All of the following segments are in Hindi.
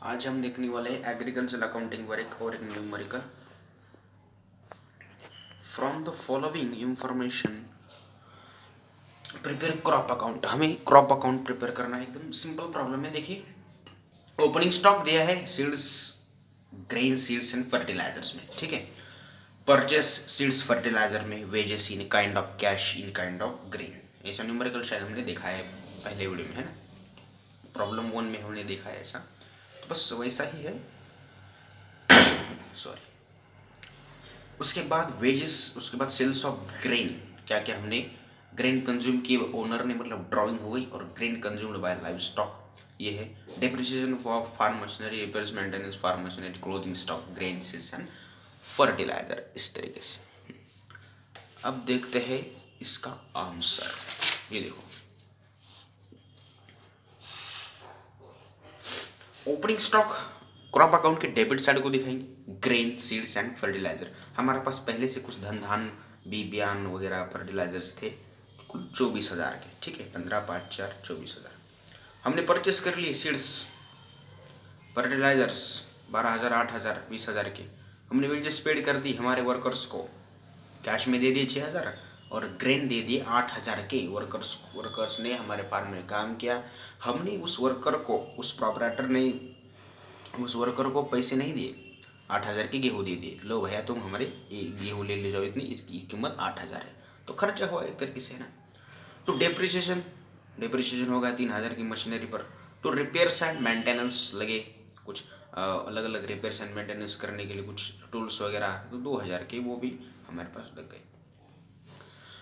आज हम देखने वाले हैं एग्रीकल्चर अकाउंटिंग वर्क और एक numerical. From the following information prepare crop account. हमें क्रॉप अकाउंट प्रिपेयर करना है, एकदम सिंपल प्रॉब्लम है। देखिए, ओपनिंग स्टॉक दिया है seeds, grain seeds and fertilisers में, ठीक है। परचेस सीड्स फर्टिलाइजर में, wages in kind of cash in kind of grain. ऐसा न्यूमेरिकल शायद हमने देखा है पहले वीडियो में, है ना। प्रॉब्लम 1 में हमने देखा है ऐसा, तो बस वैसा ही है। सॉरी। उसके बाद वेजेस, उसके बाद सेल्स ऑफ ग्रेन। क्या क्या हमने ग्रेन कंज्यूम किए ओनर ने, मतलब ड्राइंग हो गई, और grain consumed by livestock ये है। Depreciation of farm machinery, repairs, maintenance farm machinery, clothing stock, grain seeds and fertiliser, इस तरीके से। अब देखते हैं इसका आंसर। ये देखो, ओपनिंग स्टॉक क्रॉप अकाउंट के डेबिट साइड को दिखाएंगे, ग्रेन सीड्स एंड फर्टिलाइजर। हमारे पास पहले से कुछ धन धान बी बयान वगैरह फर्टिलाइजर्स थे, कुल 24,000 के, ठीक है। 15 5 4 24,000 हमने परचेस कर लिए। सीड्स फर्टिलाइजर्स 12,000 8,000 20,000 के हमने वेजेस पेड कर दी हमारे वर्कर्स को, कैश में दे दिए 6,000, और ग्रेन दे दिए 8,000 के। वर्कर्स ने हमारे फार्म में काम किया, हमने उस वर्कर को, उस प्रॉपराइटर ने उस वर्कर को पैसे नहीं दिए, 8,000 के गेहूँ दे दिए, लो भैया तुम हमारे ये गेहूँ ले जाओ, इतनी, इसकी कीमत 8,000 है। तो खर्चा हुआ एक तरीके से, है ना। तो डेप्रिसिएशन होगा 3,000 की मशीनरी पर। तो रिपेयर्स एंड मेंटेनेंस लगे, कुछ अलग अलग रिपेयर्स एंड मेंटेनेंस करने के लिए कुछ टूल्स वगैरह, तो 2,000 के वो भी हमारे पास लग गए।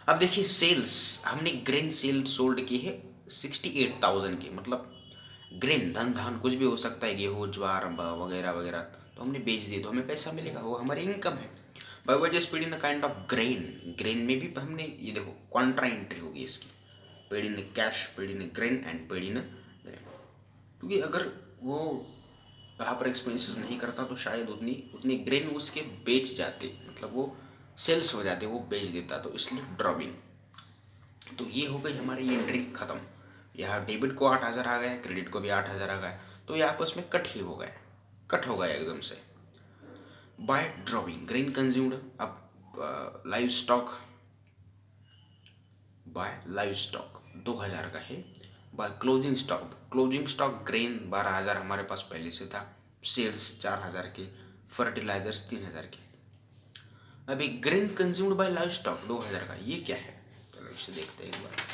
अब देखिए, सेल्स हमने ग्रेन सेल सोल्ड की है 68,000 की, मतलब ग्रेन धन धान कुछ भी हो सकता है, गेहूँ ज्वार वगैरह वगैरह, तो हमने बेच दिए तो हमें पैसा मिलेगा, वो हमारी इनकम है। By wages paid in kind of grain, grain में भी हमने, ये देखो कॉन्ट्रा एंट्री होगी इसकी, paid in cash, paid in grain and paid in grain. क्योंकि अगर वो यहाँ पर एक्सपेंसेस नहीं करता तो शायद उतनी उतनी ग्रेन उसके बेच जाते, मतलब वो सेल्स हो जाते, वो बेच देता, तो इसलिए ड्रॉबिंग। तो ये हो गई हमारी एंट्री खत्म। यहाँ डेबिट को 8,000 आ गया, क्रेडिट को भी 8,000 आ गया, तो ये आपस में कट ही हो गया, कट हो गया एकदम से। By drawing grain consumed. अब livestock, by livestock 2,000 का है। बाय क्लोजिंग स्टॉक ग्रेन 12,000 हमारे पास पहले से था, सेल्स 4,000 के, फर्टिलाइजर्स 3,000 के। अभी grain consumed by livestock 2,000 का, ये क्या है, चलो इसे देखते हैं एक बार।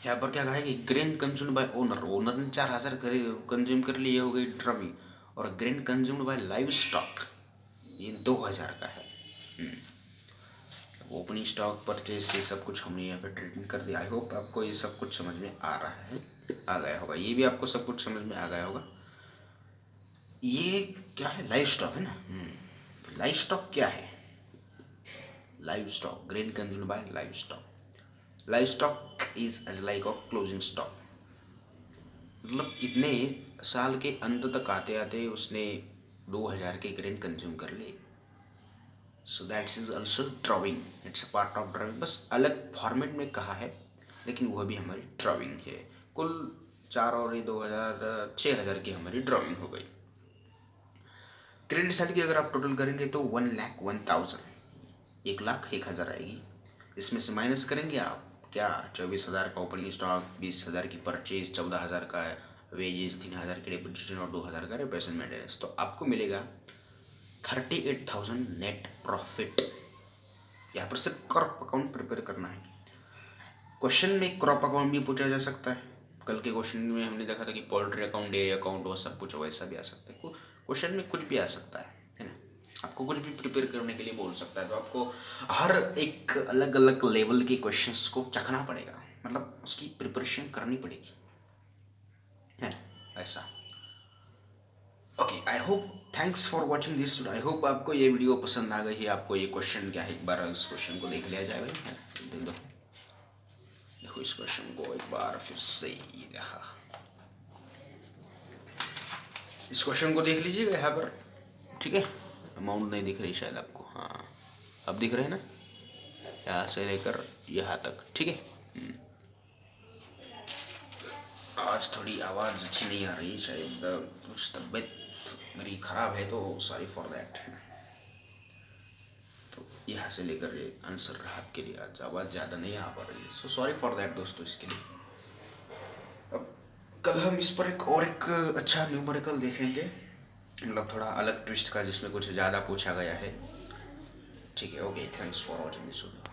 यहाँ पर क्या कहा है कि grain consumed bye owner, owner ने 4,000 कंज्यूम कर लिए, हो गई ड्रमिंग। और grain consumed by livestock ये 2,000 का है। ओपनिंग स्टॉक परचेस ये सब कुछ हमने यहाँ पे ट्रीटमेंट कर दिया। आई होप आपको ये सब कुछ समझ में आ रहा है, आ गया होगा, ये भी आपको सब कुछ समझ में आ गया होगा। ये क्या है, लाइव स्टॉक है ना। लाइव स्टॉक क्या है, livestock grain consumed by livestock. Livestock is as like of closing stock, मतलब इतने साल के अंत तक आते आते उसने 2,000 के ग्रेन कंज्यूम कर लिए। So that's is also drawing, it's a part of drawing, बस अलग फॉर्मेट में कहा है, लेकिन वह भी हमारी ड्राइंग है। कुल 4 और ये 2,000 6,000 की हमारी ड्राइंग हो गई। क्रेडिट साइड की अगर आप टोटल करेंगे तो 1,01,000, 1,01,000 आएगी। इसमें से माइनस करेंगे आप क्या, 24,000 का ओपनिंग स्टॉक, 20,000 की परचेज, 14,000 का वेजेस, 3,000 की डेप्रिसिएशन और 2,000 का रिपेयर मेंटेनेंस, तो आपको मिलेगा 38,000 नेट प्रॉफिट। यहाँ पर सिर्फ क्रॉप अकाउंट प्रिपेयर करना है। क्वेश्चन में क्रॉप अकाउंट भी पूछा जा सकता है। कल के क्वेश्चन में हमने देखा था कि पोल्ट्री अकाउंट, डेयरी अकाउंट, वो सब कुछ वैसा भी आ सकता है। क्वेश्चन में कुछ भी आ सकता है ना। आपको कुछ भी प्रिपेयर करने के लिए बोल सकता है, तो आपको हर एक अलग अलग लेवल के क्वेश्चंस को चखना पड़ेगा, मतलब उसकी प्रिपरेशन करनी पड़ेगी, है ना, ऐसा। Okay, I hope, thanks for watching this. I hope आपको ये वीडियो पसंद आ गई है। आपको ये क्वेश्चन क्या है, एक बार इस क्वेश्चन को देख लिया जाए भाई, है ना। देखो इस क्वेश्चन को एक बार फिर से, ये देखा, इस क्वेश्चन को देख लीजिएगा यहाँ पर, ठीक है। अमाउंट नहीं दिख रही शायद आपको, हाँ अब दिख रहे हैं ना, यहाँ से लेकर यहाँ तक, ठीक है। आज थोड़ी आवाज़ अच्छी नहीं आ रही, शायद कुछ तबीयत मेरी ख़राब है, तो सॉरी फॉर दैट। तो यहाँ से लेकर ये आंसर रहा आपके लिए, आज आवाज़ ज़्यादा नहीं आ पा रही है, सो सॉरी फॉर दैट दोस्तों इसके लिए। अब कल हम इस पर एक अच्छा न्यूमेरिकल देखेंगे, मतलब थोड़ा अलग ट्विस्ट का, जिसमें कुछ ज़्यादा पूछा गया है। ठीक है, okay, thanks for watching this video.